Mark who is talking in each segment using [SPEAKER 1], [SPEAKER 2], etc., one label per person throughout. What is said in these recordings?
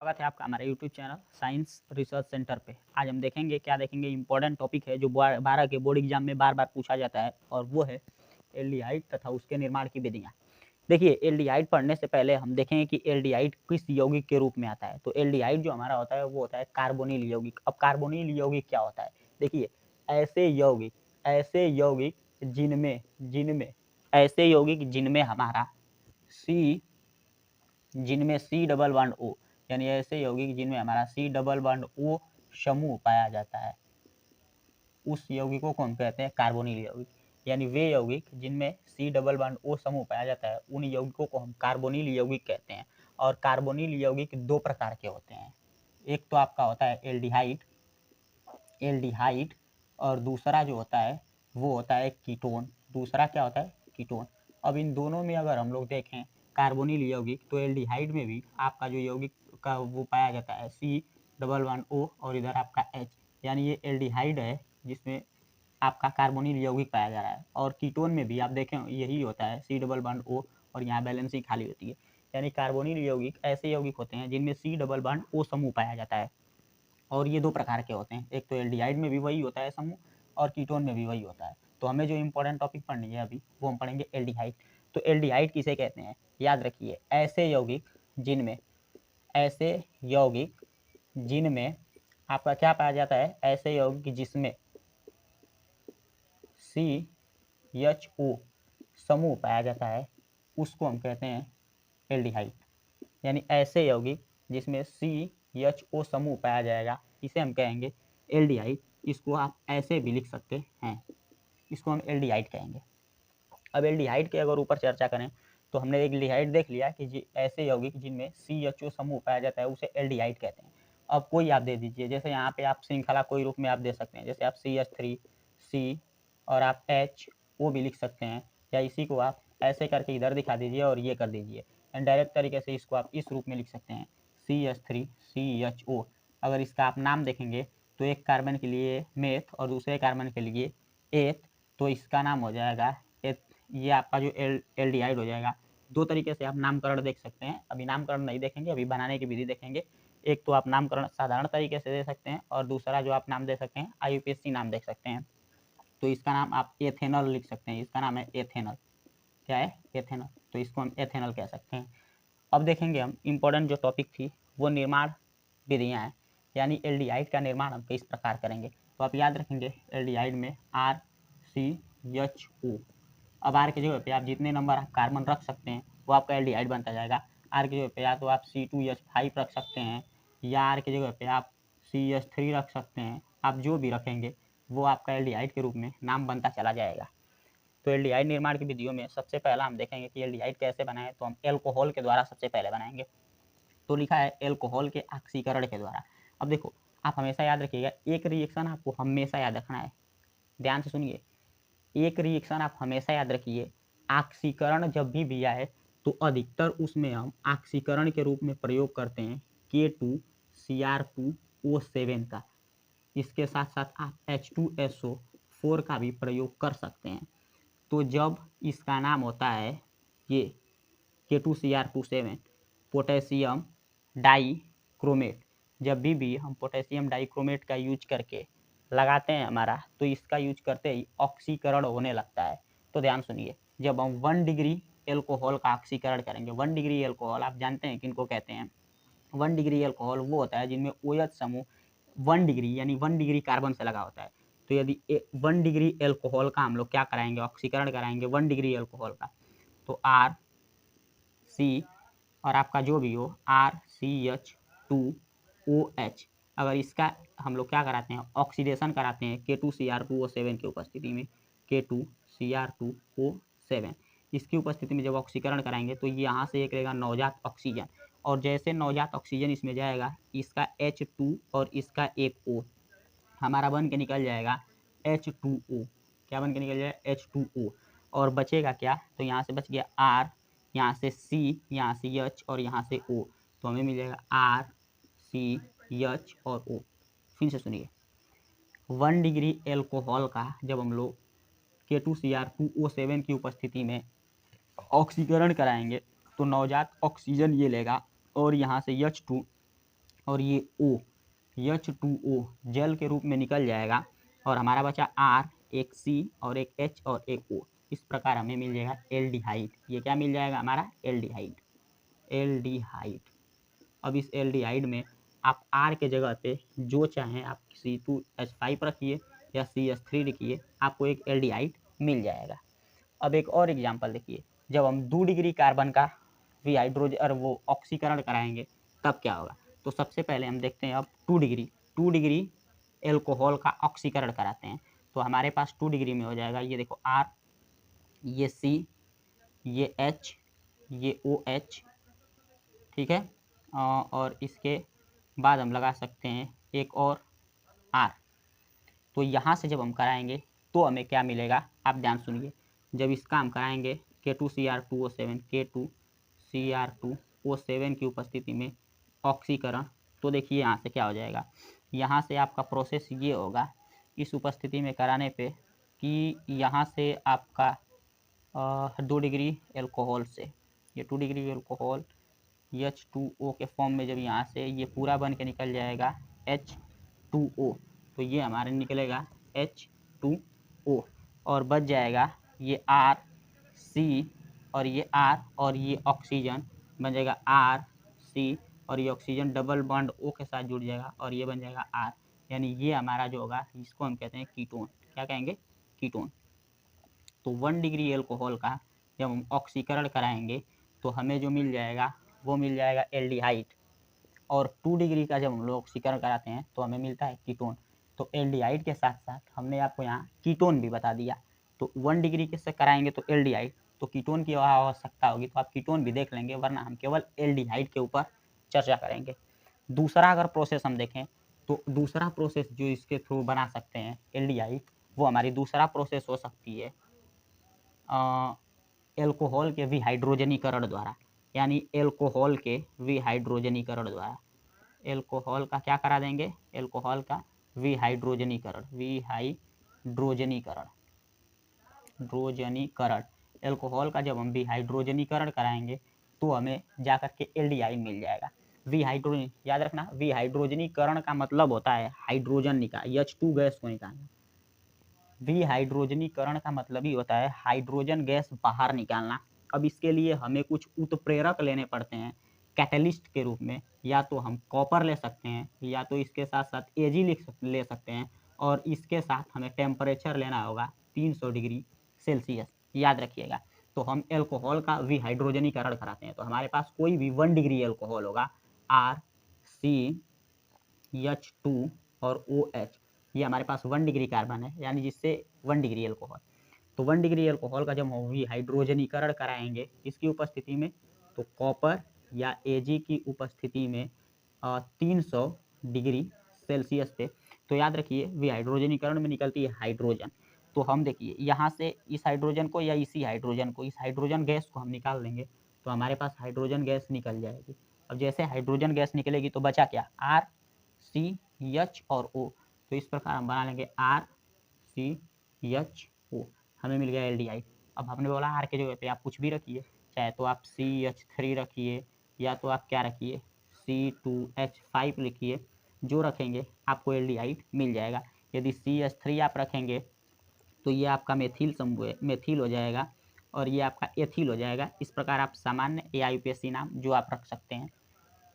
[SPEAKER 1] स्वागत है आपका हमारे YouTube channel science research centre पे। आज हम देखेंगे इम्पोर्टेंट टॉपिक है जो 12 के बोर्ड एग्जाम में बार बार पूछा जाता है, और वो है एल्डिहाइड तथा उसके निर्माण की विधियाँ। देखिए, एल्डिहाइड पढ़ने से पहले हम देखेंगे कि एल्डिहाइड किस यौगिक के रूप में आता है। तो एल्डिहाइड जो हमारा होता है वो होता है कार्बोनिल यौगिक। अब कार्बोनिल यौगिक क्या होता है? देखिए, ऐसे यौगिक जिनमें हमारा सी जिनमें सी डबल बॉन्ड ओ, यानी ऐसे यौगिक जिनमें हमारा सी डबल बॉन्ड ओ समूह पाया जाता है, उस यौगिकों को हम कहते हैं कार्बोनिल यौगिक। यानी वे यौगिक जिनमें सी डबल बॉन्ड ओ समूह पाया जाता है, उन यौगिकों को हम कार्बोनिल यौगिक कहते हैं। और कार्बोनिल यौगिक दो प्रकार के होते हैं। एक तो आपका होता है एल्डिहाइड एल्डिहाइड और दूसरा जो होता है वो होता है कीटोन। दूसरा क्या होता है? कीटोन। अब इन दोनों में अगर हम लोग देखें कार्बोनिल यौगिक, तो एल्डिहाइड में भी आपका जो यौगिक का वो पाया जाता है सी डबल वन ओ, और इधर आपका एच, यानी ये एल्डिहाइड है जिसमें आपका कार्बोनिल यौगिक पाया जा रहा है। और कीटोन में भी आप देखें यही होता है सी डबल बॉन्ड ओ, और यहाँ बैलेंसिंग खाली होती है। यानी कार्बोनिल यौगिक ऐसे यौगिक होते हैं जिनमें सी डबल बॉन्ड ओ समूह पाया जाता है, और ये दो प्रकार के होते हैं। एक तो एल्डिहाइड में भी वही होता है समूह, और कीटोन में भी वही होता है। तो हमें जो इंपॉर्टेंट टॉपिक पढ़नी है अभी, वो हम पढ़ेंगे एल्डिहाइड। तो एल्डिहाइड किसे कहते हैं? याद रखिए, ऐसे यौगिक जिनमें आपका क्या पाया जाता है? ऐसे यौगिक जिसमें सी एच ओ समूह पाया जाता है, उसको हम कहते हैं एल्डिहाइड। यानी ऐसे यौगिक जिसमें सी एच ओ समूह पाया जाएगा, इसे हम कहेंगे एल्डिहाइड। इसको आप ऐसे भी लिख सकते हैं, इसको हम एल्डिहाइड कहेंगे। अब एल्डिहाइड के अगर ऊपर चर्चा करें, तो हमने एल्डिहाइड देख लिया कि ऐसे यौगिक जिनमें सी एच ओ समूह पाया जाता है उसे एल्डिहाइड कहते हैं। अब कोई आप दे दीजिए, जैसे यहाँ पे आप श्रृंखला कोई रूप में आप दे सकते हैं, जैसे आप CH3 सी और आप एच ओ भी लिख सकते हैं, या इसी को आप ऐसे करके इधर दिखा दीजिए और ये कर दीजिए। डायरेक्ट तरीके से इसको आप इस रूप में लिख सकते हैं CH3 CHO। अगर इसका आप नाम देखेंगे तो एक कार्बन के लिए मेथ और दूसरे कार्बन के लिए एथ, तो इसका नाम हो जाएगा एथ। ये आपका जो एल्डिहाइड हो जाएगा। दो तरीके से आप नामकरण देख सकते हैं। अभी नामकरण नहीं देखेंगे, अभी बनाने की विधि देखेंगे। एक तो आप नामकरण साधारण तरीके से दे सकते हैं, और दूसरा जो आप नाम दे सकते हैं IUPAC नाम देख सकते हैं। तो इसका नाम आप एथेनॉल लिख सकते हैं, इसका नाम है एथेनॉल। क्या है? एथेनॉल। तो इसको हम एथेनॉल कह सकते हैं। अब देखेंगे हम इम्पोर्टेंट जो टॉपिक थी वो निर्माण विधियाँ हैं, यानी एल्डिहाइड का निर्माण हम किस प्रकार करेंगे। तो आप याद रखेंगे एल्डिहाइड में RCHO। अब आर की जगह पे आप जितने नंबर आप कार्बन रख सकते हैं वो आपका एल्डिहाइड बनता जाएगा। आर की जगह पे या तो आप C2H5 रख सकते हैं, या आर की जगह पे आप CH3 रख सकते हैं। आप जो भी रखेंगे वो आपका एल्डिहाइड के रूप में नाम बनता चला जाएगा। तो एल्डिहाइड निर्माण की विधियों में सबसे पहला हम देखेंगे कि एल्डिहाइड कैसे बनाएं, तो हम एल्कोहल के द्वारा सबसे पहले बनाएंगे। तो लिखा है एल्कोहल के ऑक्सीकरण के द्वारा। अब देखो, आप हमेशा याद रखिएगा, एक रिएक्शन आपको हमेशा याद रखना है, ध्यान से सुनिए। एक रिएक्शन आप हमेशा याद रखिए, ऑक्सीकरण जब भी आए तो अधिकतर उसमें हम ऑक्सीकरण के रूप में प्रयोग करते हैं K2Cr2O7 का। इसके साथ साथ आप H2SO4 का भी प्रयोग कर सकते हैं। तो जब इसका नाम होता है ये K2Cr27 पोटेशियम डाइक्रोमेट, जब भी हम पोटेशियम डाइक्रोमेट का यूज करके लगाते हैं हमारा, तो इसका यूज करते ही ऑक्सीकरण होने लगता है। तो ध्यान सुनिए, जब हम 1 डिग्री एल्कोहल का ऑक्सीकरण करेंगे, 1 डिग्री एल्कोहल आप जानते हैं किनको कहते हैं? 1 डिग्री एल्कोहल वो होता है जिनमें OH समूह 1 डिग्री यानी 1 डिग्री कार्बन से लगा होता है। तो यदि 1 डिग्री एल्कोहल का हम लोग क्या कराएंगे? ऑक्सीकरण कराएंगे 1 डिग्री एल्कोहल का, तो RC और आपका जो भी हो RCH2OH, अगर इसका हम लोग क्या कराते हैं? ऑक्सीडेशन कराते हैं K2Cr2O7 की उपस्थिति में, K2Cr2O7 इसकी उपस्थिति में जब ऑक्सीकरण कराएंगे तो यहाँ से एक रहेगा नवजात ऑक्सीजन, और जैसे नवजात ऑक्सीजन इसमें जाएगा, इसका H2 और इसका एक O हमारा बन के निकल जाएगा H2O। क्या बन के निकल जाएगा? H2O। और बचेगा क्या? तो यहाँ से बच गया R, यहाँ से C, यहाँ से H और यहाँ से O। तो हमें मिल जाएगा R C H और O। फिर से सुनिए, 1 डिग्री एल्कोहल का जब हम लोग K2Cr2O7 की उपस्थिति में ऑक्सीकरण कराएंगे तो नवजात ऑक्सीजन ये लेगा, और यहाँ से H2 और ये O H2O जल के रूप में निकल जाएगा और हमारा बचा R, एक C और एक H और एक O। इस प्रकार हमें मिल जाएगा एल्डिहाइड। ये क्या मिल जाएगा हमारा एल्डिहाइड, एल्डिहाइड। अब इस एल्डिहाइड में आप R के जगह पे जो चाहें आप C2H5 रखिए या CH3 लिखिए, आपको एक एल्डिहाइड मिल जाएगा। अब एक और एग्जांपल देखिए, जब हम 2 डिग्री कार्बन का विहाइड्रोजन और वो ऑक्सीकरण कराएंगे तब क्या होगा। तो सबसे पहले हम देखते हैं अब 2 डिग्री एल्कोहल का ऑक्सीकरण कराते हैं। तो हमारे पास 2 डिग्री में हो जाएगा, ये देखो R, ये C, ये H, ये OH, ठीक है। और इसके बाद हम लगा सकते हैं एक और R। तो यहाँ से जब हम कराएंगे तो हमें क्या मिलेगा, आप ध्यान सुनिए। जब इसका हम कराएंगे K2Cr2O7 K2Cr2O7 की उपस्थिति में ऑक्सीकरण, तो देखिए यहाँ से क्या हो जाएगा। यहाँ से आपका प्रोसेस ये होगा इस उपस्थिति में कराने पे कि यहाँ से आपका 2 डिग्री एल्कोहल से, ये 2 डिग्री एल्कोहल H2O के फॉर्म में जब यहाँ से ये पूरा बन के निकल जाएगा H2O, तो ये हमारे निकलेगा H2O और बच जाएगा ये R, C और ये R और ये ऑक्सीजन बन जाएगा R, C और ये ऑक्सीजन डबल बॉन्ड O के साथ जुड़ जाएगा और ये बन जाएगा R। यानी ये हमारा जो होगा इसको हम कहते हैं कीटोन। क्या कहेंगे, कीटोन। तो 1 डिग्री एल्कोहल का जब हम ऑक्सीकरण कराएंगे तो हमें जो मिल जाएगा वो मिल जाएगा एल्डिहाइड, और 2 डिग्री का जब हम लोग ऑक्सीकरण कराते हैं तो हमें मिलता है कीटोन। तो एल्डिहाइड के साथ साथ हमने आपको यहाँ कीटोन भी बता दिया। तो 1 डिग्री के से कराएंगे तो एल्डिहाइड, तो कीटोन की आवश्यकता होगी तो आप कीटोन भी देख लेंगे, वरना हम केवल एल्डिहाइड के ऊपर चर्चा करेंगे। दूसरा अगर प्रोसेस हम देखें तो दूसरा प्रोसेस जो इसके थ्रू बना सकते हैं एल्डिहाइड, वो हमारी दूसरा प्रोसेस हो सकती है एल्कोहल के विहाइड्रोजनीकरण द्वारा, यानी एल्कोहल के विहाइड्रोजनीकरण द्वारा। एल्कोहल का क्या करा देंगे, एल्कोहल का विहाइड्रोजनीकरण, विहाइड्रोजनीकरण, ड्रोजनीकरण। एल्कोहल का जब हम विहाइड्रोजनीकरण कराएंगे तो हमें जाकर के एल्डिहाइड मिल जाएगा। विहाइड्रोजन याद रखना, विहाइड्रोजनीकरण का मतलब होता है हाइड्रोजन निकाल, H2 गैस को निकालना। विहाइड्रोजनीकरण का मतलब ही होता है हाइड्रोजन गैस बाहर निकालना। अब इसके लिए हमें कुछ उत्प्रेरक लेने पड़ते हैं कैटलिस्ट के रूप में, या तो हम कॉपर ले सकते हैं या तो इसके साथ साथ एजी ले सकते हैं, और इसके साथ हमें टेम्परेचर लेना होगा 300 डिग्री सेल्सियस, याद रखिएगा। तो हम एल्कोहल का विहाइड्रोजनीकरण कराते हैं तो हमारे पास कोई भी 1 डिग्री एल्कोहल होगा, R, C, H2 और OH, ये हमारे पास 1 डिग्री कार्बन है, यानी जिससे 1 डिग्री एल्कोहल। तो 1 डिग्री एल्कोहल का जब हम हाइड्रोजनीकरण कराएंगे इसकी उपस्थिति में, तो कॉपर या Ag की उपस्थिति में 300 डिग्री सेल्सियस पे, तो याद रखिए विहाइड्रोजनीकरण में निकलती है हाइड्रोजन। तो हम देखिए यहाँ से इस हाइड्रोजन को या इसी हाइड्रोजन को, इस हाइड्रोजन गैस को हम निकाल देंगे तो हमारे पास हाइड्रोजन गैस निकल जाएगी। अब जैसे हाइड्रोजन गैस निकलेगी तो बचा क्या, R, C, H और O। तो इस प्रकार हम बना लेंगे R, C, H, O, हमें मिल गया एल्डिहाइड। अब हमने बोला R के जगह पे आप कुछ भी रखिए, चाहे तो आप CH3 रखिए या तो आप क्या रखिए C2H5 लिखिए, जो रखेंगे आपको एल्डिहाइड मिल जाएगा। यदि CH3 आप रखेंगे तो ये आपका मेथिल समूह मेथिल हो जाएगा और ये आपका एथिल हो जाएगा। इस प्रकार आप सामान्य AIUPAC नाम जो आप रख सकते हैं,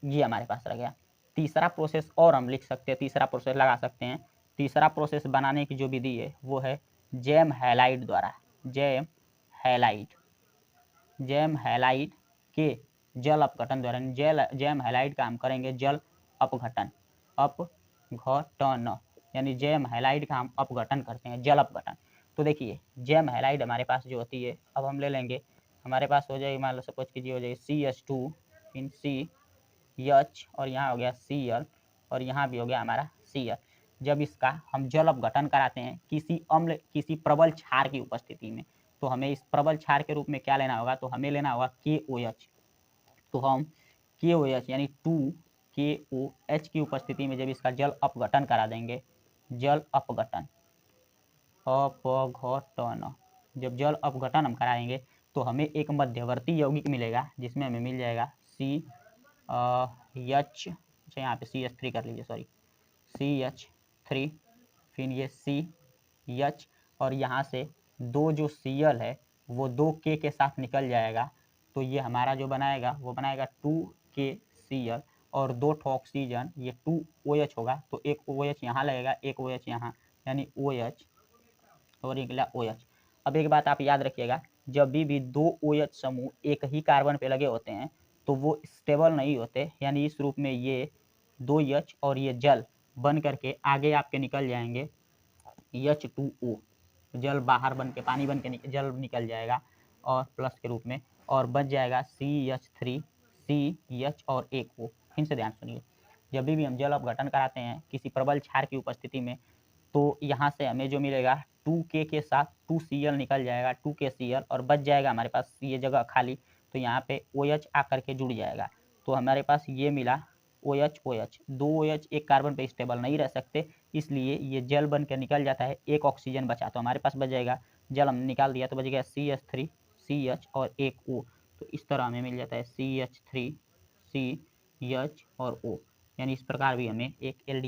[SPEAKER 1] ये हमारे पास रह गया। तीसरा प्रोसेस और हम लिख सकते हैं, तीसरा प्रोसेस लगा सकते हैं। तीसरा प्रोसेस बनाने की जो विधि है वो है जैम हैलाइड द्वारा। जैम हैलाइड, जैम हैलाइड के जल अपघटन द्वारा, जैम हैलाइड का हम करेंगे जल अपघटन, अपघटन, यानी जैम हैलाइड का हम अपघटन करते हैं, जल अपघटन। तो देखिए जैम हैलाइड हमारे पास जो होती है, अब हम ले लेंगे, हमारे पास हो जाएगी, मान लो सपोज कीजिए हो जाएगी CH2 इन C H और यहाँ हो गया Cl और यहाँ भी हो गया हमारा Cl। जब इसका हम जल अपघटन कराते हैं किसी अम्ल, किसी प्रबल क्षार की उपस्थिति में, तो हमें इस प्रबल क्षार के रूप में क्या लेना होगा, तो हमें लेना होगा KOH। तो हम KOH यानी 2KOH की उपस्थिति में जब इसका जल अपघटन करा देंगे, जल अपघटन, अपघटन, जब जल अपघटन हम कराएंगे तो हमें एक मध्यवर्ती यौगिक मिलेगा जिसमें हमें मिल जाएगा CH अच्छा यहाँ पे CH3 कर लीजिए, सॉरी CH3, फिर ये CH, और यहाँ से दो जो Cl है वो 2K के साथ निकल जाएगा, तो ये हमारा जो बनाएगा वो बनाएगा 2KCl, और 2 ठो ऑक्सीजन, ये 2OH होगा, तो एक OH यहाँ लगेगा, एक OH यहाँ, यानी OH और एक निकला OH। अब एक बात आप याद रखिएगा, जब भी दो OH समूह एक ही कार्बन पे लगे होते हैं तो वो स्टेबल नहीं होते, यानी इस रूप में ये 2H और ये जल बन करके आगे आपके निकल जाएंगे H2O, जल बाहर बन के, पानी बन के जल निकल जाएगा और प्लस के रूप में, और बच जाएगा CH3, CH और एक O। फिर से ध्यान सुनिए, जब भी हम जल अपघटन कराते हैं किसी प्रबल क्षार की उपस्थिति में, तो यहाँ से हमें जो मिलेगा 2K के साथ 2Cl निकल जाएगा, 2KCl, और बच जाएगा हमारे पास ये जगह खाली, तो यहाँ पे OH आकर के जुड़ जाएगा, तो हमारे पास ये मिला OH OH। दो OH एक कार्बन पे स्टेबल नहीं रह सकते, इसलिए ये जल बन के निकल जाता है, एक ऑक्सीजन बचा, तो हमारे पास बच जाएगा, जल हमने निकाल दिया तो बच गया CH3, CH और एक O। तो इस तरह हमें मिल जाता है CH3, CH और O, यानी इस प्रकार भी हमें एक एल्डिहाइड